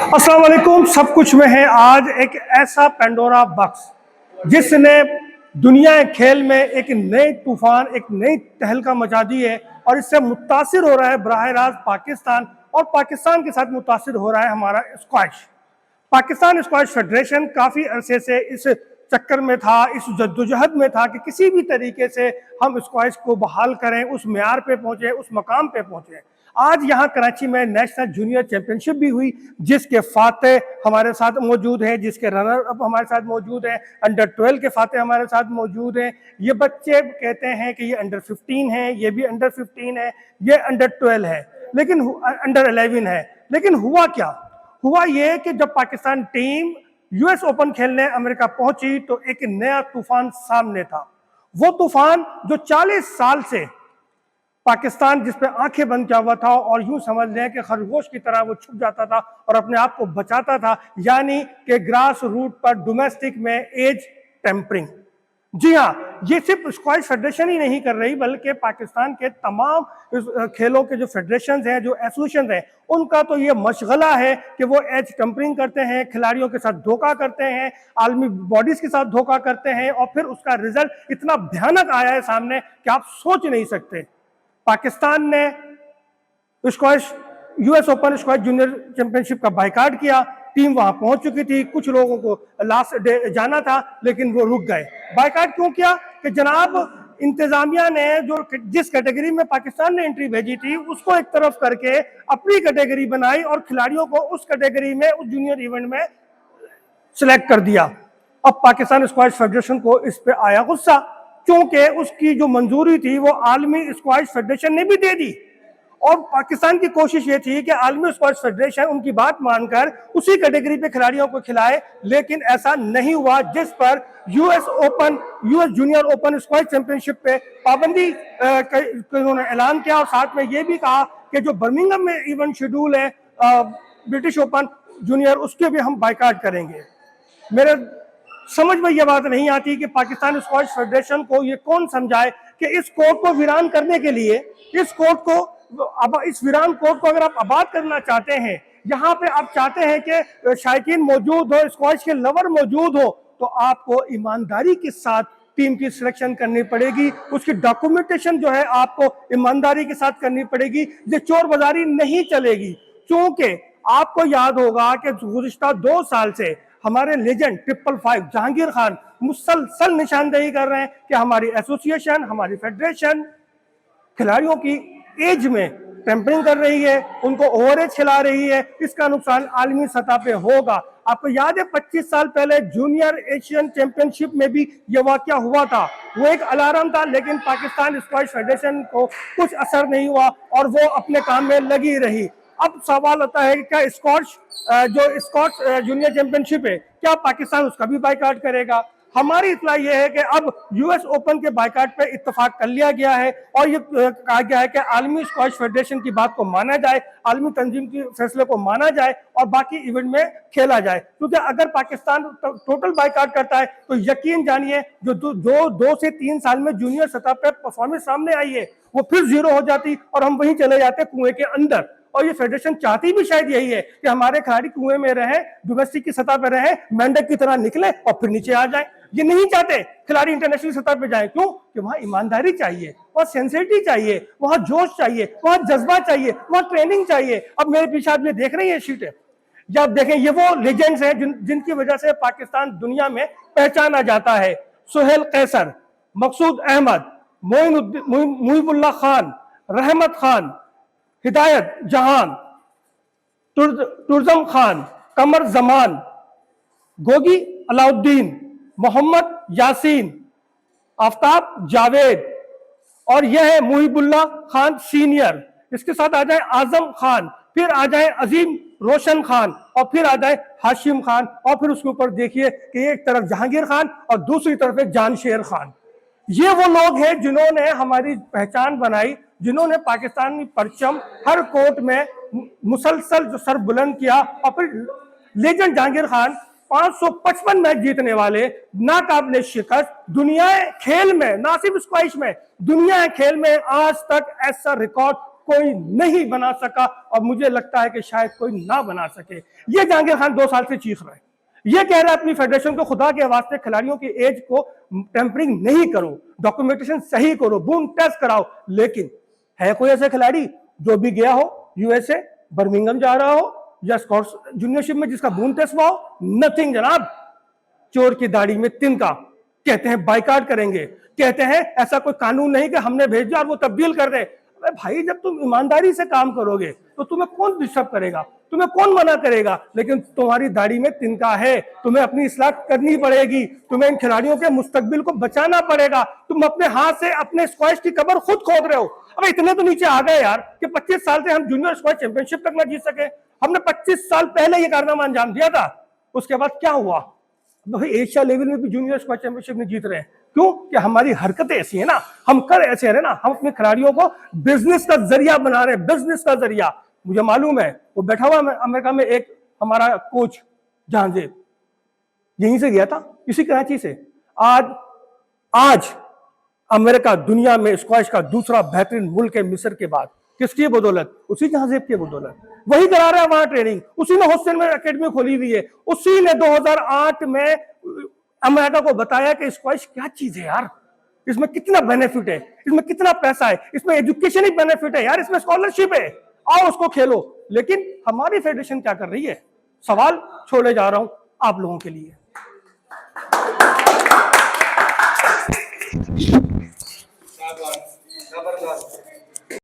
अस्सलाम वालेकुम। सब कुछ में है आज एक ऐसा पेंडोरा बॉक्स जिसने दुनिया खेल में एक नए तूफान, एक नई तहलका मचा दी है और इससे मुतासिर हो रहा है बराह रास्त पाकिस्तान, और पाकिस्तान के साथ मुतासिर हो रहा है हमारा स्क्वैश। पाकिस्तान स्क्वैश फेडरेशन काफ़ी अरसे से इस चक्कर में था, इस जद्दोजहद में था कि किसी भी तरीके से हम स्क्वैश को बहाल करें, उस मेयार पे पहुंचे, उस मकाम पे पहुंचे। आज यहाँ कराची में नेशनल जूनियर चैंपियनशिप भी हुई, जिसके फाते हमारे साथ मौजूद हैं, जिसके रनर अप हमारे साथ मौजूद हैं, अंडर 12 के फाते हमारे साथ मौजूद हैं। ये बच्चे कहते हैं कि ये अंडर 15 है, ये भी अंडर 15 है, ये अंडर 12 है, लेकिन अंडर 11 है। लेकिन हुआ क्या? हुआ ये कि जब पाकिस्तान टीम यूएस ओपन खेलने अमेरिका पहुंची तो एक नया तूफान सामने था। वो तूफान जो 40 साल से पाकिस्तान जिस पे आंखें बंद किया हुआ था और यूं समझ लें कि खरगोश की तरह वो छुप जाता था और अपने आप को बचाता था, यानी कि ग्रास रूट पर डोमेस्टिक में एज टेम्परिंग। जी हाँ, ये सिर्फ स्क्वैश फेडरेशन ही नहीं कर रही, बल्कि पाकिस्तान के तमाम खेलों के जो फेडरेशन हैं, जो एसोसिएशन हैं, उनका तो ये मशगला है कि वो एज टेम्परिंग करते हैं, खिलाड़ियों के साथ धोखा करते हैं, आलमी बॉडीज के साथ धोखा करते हैं, और फिर उसका रिजल्ट इतना भयानक आया है सामने कि आप सोच नहीं सकते। पाकिस्तान ने squash US open squash junior championship का बायकॉट किया। टीम वहां पहुंच चुकी थी, कुछ लोगों को लास्ट डे जाना था लेकिन वो रुक गए। बायकॉट क्यों किया? कि जनाब इंतजामिया ने जो जिस कैटेगरी में पाकिस्तान ने एंट्री भेजी थी उसको एक तरफ करके अपनी कैटेगरी बनाई और खिलाड़ियों को उस कैटेगरी में, उस जूनियर इवेंट में सिलेक्ट कर दिया। अब पाकिस्तान स्क्वैश फेडरेशन को इस पे आया गुस्सा, क्योंकि उसकी जो मंजूरी थी वो आलमी स्क्वैश फेडरेशन ने भी दे दी, और पाकिस्तान की कोशिश ये थी कि आलमी स्क्वैश फेडरेशन उनकी बात मानकर उसी कैटेगरी पे खिलाड़ियों को खिलाए, लेकिन ऐसा नहीं हुआ, जिस पर US junior open squash championship पे पाबंदी उन्होंने ऐलान किया, और साथ में ये भी कहा कि जो बर्मिंघम में इवेंट शेड्यूल है ब्रिटिश ओपन जूनियर, उसके भी हम बायकॉट करेंगे। मेरे समझ में यह बात नहीं आती कि पाकिस्तान स्क्वैश फेडरेशन को ये कौन समझाए कि इस कोर्ट को वीरान करने के लिए, इस वीरान कोर्ट को अगर आप आबाद करना चाहते हैं, यहाँ पे आप चाहते हैं कि शायकीन मौजूद हो, स्क्वैश के लवर मौजूद हो, तो आपको ईमानदारी के साथ टीम की सिलेक्शन करनी पड़ेगी, उसकी डॉक्यूमेंटेशन जो है आपको ईमानदारी के साथ करनी पड़ेगी। ये चोर बाजारी नहीं चलेगी, क्योंकि आपको याद होगा कि गुज़िश्ता 2 साल से हमारे लेजेंड 555 जहांगीर खान मुसलसल निशानदेही कर रहे हैं कि हमारी एसोसिएशन, हमारी फेडरेशन खिलाड़ियों की एज में टेम्परिंग कर रही है, उनको ओवरेज खिला रही है। इसका नुकसान आलमी सतह पे होगा। आपको याद है 25 साल पहले जूनियर एशियन चैंपियनशिप में भी यह वाकया हुआ था। वो एक अलार्म था, लेकिन पाकिस्तान स्क्वैश फेडरेशन को कुछ असर नहीं हुआ और वो अपने काम में लगी रही। अब सवाल आता है कि क्या स्कॉट्स जूनियर चैंपियनशिप है, क्या पाकिस्तान उसका भी बायकॉट करेगा? हमारी इत्तला यह है कि अब यूएस ओपन के बायकॉट पे इत्तेफाक कर लिया गया है और ये कहा गया है कि आलमी स्क्वैश फेडरेशन की बात को माना जाए, आलमी तंजीम के फैसले को माना जाए और बाकी इवेंट में खेला जाए। क्योंकि अगर पाकिस्तान टोटल बायकॉट करता है तो यकीन जानिए जो 2 से 3 साल में जूनियर सतह पर परफॉर्मेंस सामने आई है वो फिर जीरो हो जाती और हम वहीं चले जाते कुएं के अंदर। और ये फेडरेशन चाहती भी शायद यही है कि हमारे खिलाड़ी कुएं में रहें, डोमेस्टिक की सतह पर रहें, मेंढक की तरह निकले और फिर नीचे आ जाए। ये नहीं चाहते खिलाड़ी इंटरनेशनल सतह पे जाए। क्यों? कि वहां ईमानदारी चाहिए, वहां सेंसिटिविटी चाहिए, वहां जोश चाहिए, वहां जज्बा चाहिए, वहां ट्रेनिंग चाहिए। अब मेरे पीछे आप ये देख रहे हैं शीटें, जब देखें ये वो लेजेंड्स हैं जिनकी वजह से पाकिस्तान दुनिया में पहचाना जाता है। सुहेल कैसर, मकसूद अहमद, मुहिबुल्लाह खान, रहमत खान, हिदायत जहान, तुर्जम खान, कमर जमान, गोगी अलाउद्दीन, मोहम्मद यासीन, आफ्ताब जावेद, और यह है मुहिबुल्लाह खान सीनियर। इसके साथ आ जाए आजम खान, फिर आ जाए अजीम रोशन खान, और फिर आ जाए हाशिम खान, और फिर उसके ऊपर देखिए कि एक तरफ जहांगीर खान और दूसरी तरफ एक जानशेर खान। ये वो लोग हैं जिन्होंने हमारी पहचान बनाई, जिन्होंने पाकिस्तानी परचम हर कोर्ट में मुसलसल जो सर बुलंद किया। और फिर लेजेंड जहांगीर खान 555 मैच जीतने वाले, नाकाबिले शिकस्त, दुनिया खेल में, ना सिर्फ स्क्वैश में, दुनिया खेल में आज तक ऐसा रिकॉर्ड कोई नहीं बना सका और मुझे लगता है कि शायद कोई ना बना सके। ये जहांगीर खान 2 साल से चीख रहा है, ये कह रहा है अपनी फेडरेशन को खुदा के वास्ते खिलाड़ियों की एज को टेम्परिंग नहीं करो, डॉक्यूमेंटेशन सही करो, बूम टेस्ट कराओ। लेकिन है कोई ऐसा खिलाड़ी जो भी गया हो यूएसए, बर्मिंघम जा रहा हो या स्कॉट्स जूनियरशिप में जिसका बूम टेस्ट हुआ हो? नथिंग जनाब। चोर की दाढ़ी में तिनका। कहते हैं बाइकाट करेंगे, कहते हैं ऐसा कोई कानून नहीं कि हमने भेज दिया और वो तब्दील कर दे। अरे भाई, जब तुम ईमानदारी से काम करोगे तो तुम्हें कौन डिस्टर्ब करेगा, तुम्हें कौन मना करेगा? लेकिन तुम्हारी दाढ़ी में तिनका है, तुम्हें अपनी इस्लाह करनी पड़ेगी, तुम्हें इन खिलाड़ियों के मुस्तकबिल को बचाना पड़ेगा। तुम अपने हाथ से अपने स्क्वैश की कब्र खुद खोद रहे हो। अब इतने तो नीचे आ गए यार कि 25 साल से हम जूनियर स्क्वैश चैंपियनशिप तक ना जीत सके। हमने 25 साल पहले ये कारनामा अंजाम दिया था, उसके बाद क्या हुआ? भाई एशिया लेवल में भी जूनियर स्क्वैश चैंपियनशिप नहीं जीत रहे हैं। क्यों? कि हमारी हरकतें ऐसी है ना, हम कर ऐसे रहे ना, हम अपने खिलाड़ियों को बिजनेस का जरिया बना रहे हैं, बिजनेस का जरिया। मुझे मालूम है वो बैठा हुआ अमेरिका में एक हमारा कोच जहांजेब, यहीं से गया था, इसी कराची से। आज अमेरिका दुनिया में स्क्वैश का दूसरा बेहतरीन मुल्क है मिस्र के बाद। किसकी बदौलत? उसी जहांजेब की बदौलत। वही करा रहा है वहां ट्रेनिंग, उसी ने हॉस्टल में एकेडमी खोली हुई है, उसी ने 2008 में अमेरिका को बताया कि स्क्वैश क्या चीज है यार, इसमें कितना बेनिफिट है, इसमें कितना पैसा है, इसमें एजुकेशन ही बेनिफिट है यार, इसमें स्कॉलरशिप है, आओ उसको खेलो। लेकिन हमारी फेडरेशन क्या कर रही है? सवाल छोड़े जा रहा हूं आप लोगों के लिए। जबरदस्त।